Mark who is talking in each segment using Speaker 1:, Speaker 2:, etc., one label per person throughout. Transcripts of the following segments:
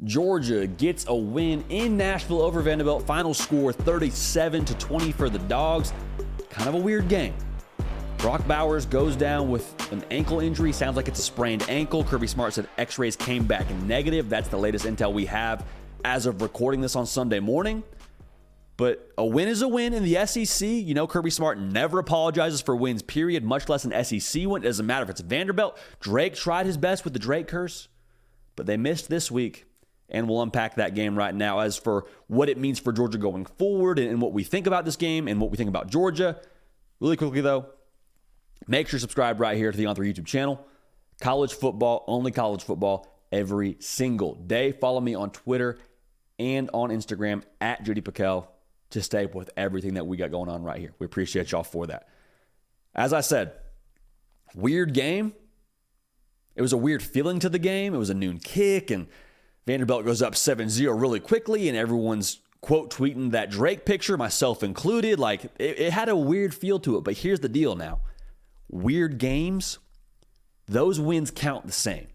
Speaker 1: Georgia gets a win in Nashville over Vanderbilt. Final score 37-20 for the Dogs. Kind of a weird game. Brock Bowers goes down with an ankle injury. Sounds like it's a sprained ankle. Kirby Smart said x-rays came back negative. That's the latest intel we have as of recording this on Sunday morning. But a win is a win in the SEC. You know, Kirby Smart never apologizes for wins, period, much less an SEC win. It doesn't matter if it's Vanderbilt. Drake tried his best with the Drake curse, but they missed this week. And we'll unpack that game right now. As for what it means for Georgia going forward and what we think about this game and what we think about Georgia. Really quickly, though, make sure you subscribe right here to the On3 YouTube channel. College football, only college football, every single day. Follow me on Twitter and on Instagram at Judy Piquel to stay up with everything that we got going on right here. We appreciate y'all for that. As I said, weird game. It was a weird feeling to the game. It was a noon kick, and Vanderbilt goes up 7-0 really quickly, and everyone's quote tweeting that Drake picture, myself included. Like, it had a weird feel to it, but here's the deal now. Weird games, those wins count the same.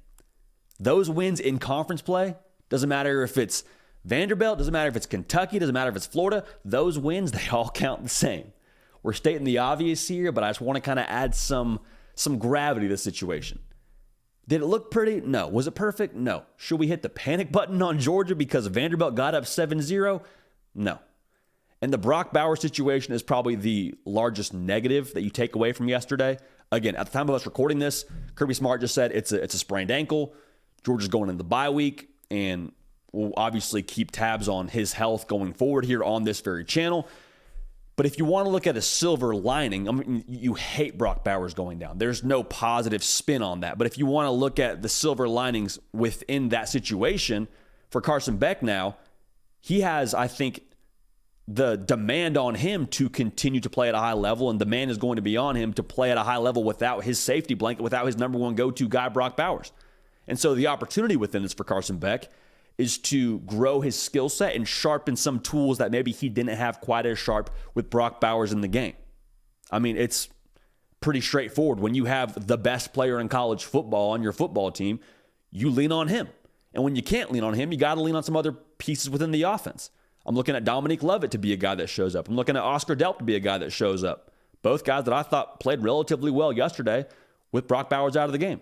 Speaker 1: Those wins in conference play, doesn't matter if it's Vanderbilt, doesn't matter if it's Kentucky, doesn't matter if it's Florida, those wins, they all count the same. We're stating the obvious here, but I just want to kind of add some gravity to the situation. Did it look pretty? No. Was it perfect? No. Should we hit the panic button on Georgia because Vanderbilt got up 7-0? No. And the Brock Bowers situation is probably the largest negative that you take away from yesterday. Again, at the time of us recording this, Kirby Smart just said it's a sprained ankle. Georgia's going into the bye week, and we'll obviously keep tabs on his health going forward here on this very channel. But if you want to look at a silver lining, I mean, you hate Brock Bowers going down. There's no positive spin on that. But if you want to look at the silver linings within that situation, for Carson Beck now, he has, I think, the demand on him to continue to play at a high level, and demand is going to be on him to play at a high level without his safety blanket, without his number one go-to guy, Brock Bowers. And so the opportunity within this for Carson Beck is to grow his skill set and sharpen some tools that maybe he didn't have quite as sharp with Brock Bowers in the game. I mean, it's pretty straightforward. When you have the best player in college football on your football team, you lean on him. And when you can't lean on him, you got to lean on some other pieces within the offense. I'm looking at Dominique Lovett to be a guy that shows up. I'm looking at Oscar Delp to be a guy that shows up. Both guys that I thought played relatively well yesterday with Brock Bowers out of the game.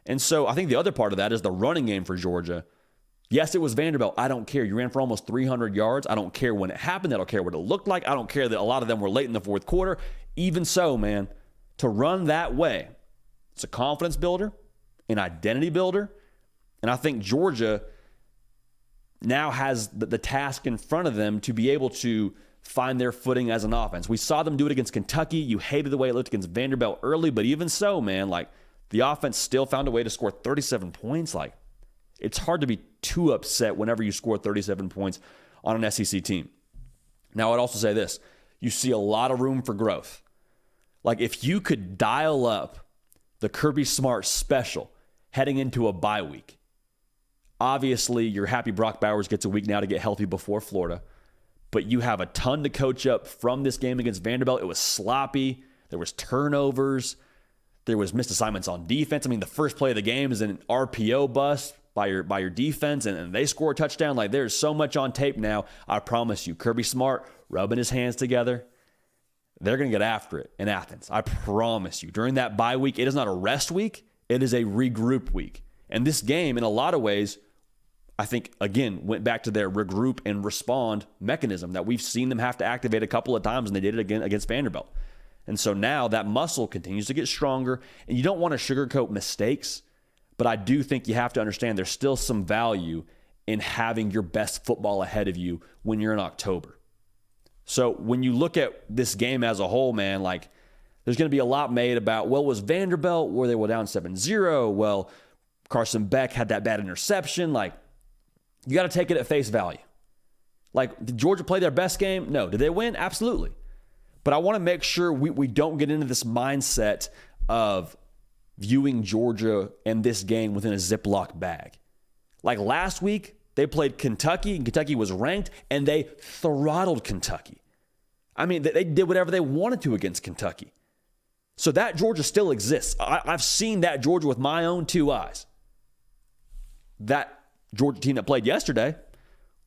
Speaker 1: And so I think the other part of that is the running game for Georgia. Yes, it was Vanderbilt. I don't care. You ran for almost 300 yards. I don't care when it happened. I don't care what it looked like. I don't care that a lot of them were late in the fourth quarter. Even so, man, to run that way, it's a confidence builder, an identity builder. And I think Georgia now has the task in front of them to be able to find their footing as an offense. We saw them do it against Kentucky. You hated the way it looked against Vanderbilt early, but even so, man, like, the offense still found a way to score 37 points. Like, it's hard to be too upset whenever you score 37 points on an SEC team. Now, I'd also say this. You see a lot of room for growth. Like, if you could dial up the Kirby Smart special heading into a bye week, obviously you're happy Brock Bowers gets a week now to get healthy before Florida, but you have a ton to coach up from this game against Vanderbilt. It was sloppy. There was turnovers. There was missed assignments on defense. I mean, the first play of the game is an RPO bust by your defense, and they score a touchdown. Like, there's so much on tape now. I promise you, Kirby Smart rubbing his hands together, they're going to get after it in Athens. I promise you. During that bye week, it is not a rest week. It is a regroup week. And this game, in a lot of ways, I think, again, went back to their regroup and respond mechanism that we've seen them have to activate a couple of times, and they did it again against Vanderbilt. And so now that muscle continues to get stronger, and you don't want to sugarcoat mistakes, but I do think you have to understand there's still some value in having your best football ahead of you when you're in October. So when you look at this game as a whole, man, like, there's going to be a lot made about, well, was Vanderbilt, were they down 7-0? Well, Carson Beck had that bad interception. Like, you got to take it at face value. Like, did Georgia play their best game? No. Did they win? Absolutely. But I want to make sure we don't get into this mindset of viewing Georgia and this game within a Ziploc bag. Like, last week, they played Kentucky, and Kentucky was ranked, and they throttled Kentucky. I mean, they did whatever they wanted to against Kentucky. So that Georgia still exists. I've seen that Georgia with my own two eyes. That Georgia team that played yesterday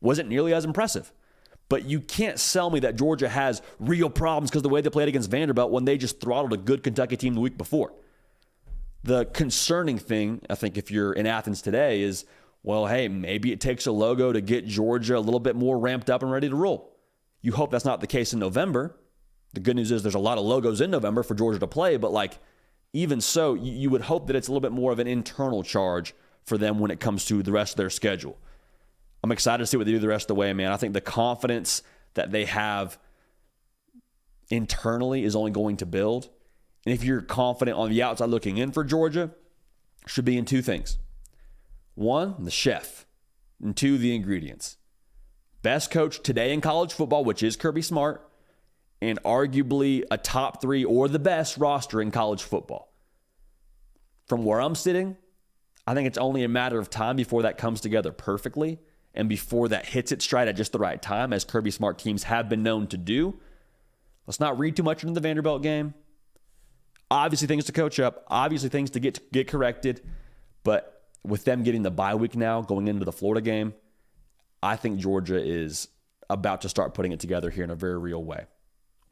Speaker 1: wasn't nearly as impressive. But you can't sell me that Georgia has real problems because of the way they played against Vanderbilt when they just throttled a good Kentucky team the week before. The concerning thing, I think, if you're in Athens today is, well, hey, maybe it takes a logo to get Georgia a little bit more ramped up and ready to roll. You hope that's not the case in November. The good news is there's a lot of logos in November for Georgia to play, but like even so, you would hope that it's a little bit more of an internal charge for them when it comes to the rest of their schedule. I'm excited to see what they do the rest of the way, man. I think the confidence that they have internally is only going to build. And if you're confident on the outside looking in for Georgia, should be in two things. One, the chef, and two, the ingredients. Best coach today in college football, which is Kirby Smart, and arguably a top 3 or the best roster in college football. From where I'm sitting, I think it's only a matter of time before that comes together perfectly and before that hits its stride at just the right time, as Kirby Smart teams have been known to do. Let's not read too much into the Vanderbilt game. Obviously things to coach up, obviously things to get corrected, but with them getting the bye week now going into the Florida game, I think Georgia is about to start putting it together here in a very real way.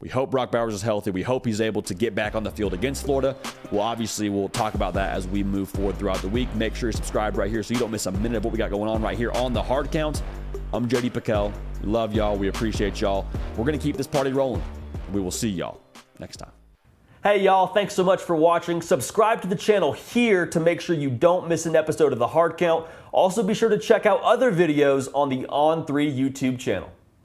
Speaker 1: We hope Brock Bowers is healthy. We hope he's able to get back on the field against Florida. We'll talk about that as we move forward throughout the week. Make sure you subscribe right here so you don't miss a minute of what we got going on right here on the Hard Count. I'm JD Pickell. We love y'all. We appreciate y'all. We're going to keep this party rolling. We will see y'all next time. Hey y'all, thanks so much for watching. Subscribe to the channel here to make sure you don't miss an episode of the Hard Count. Also be sure to check out other videos on the On3 YouTube channel.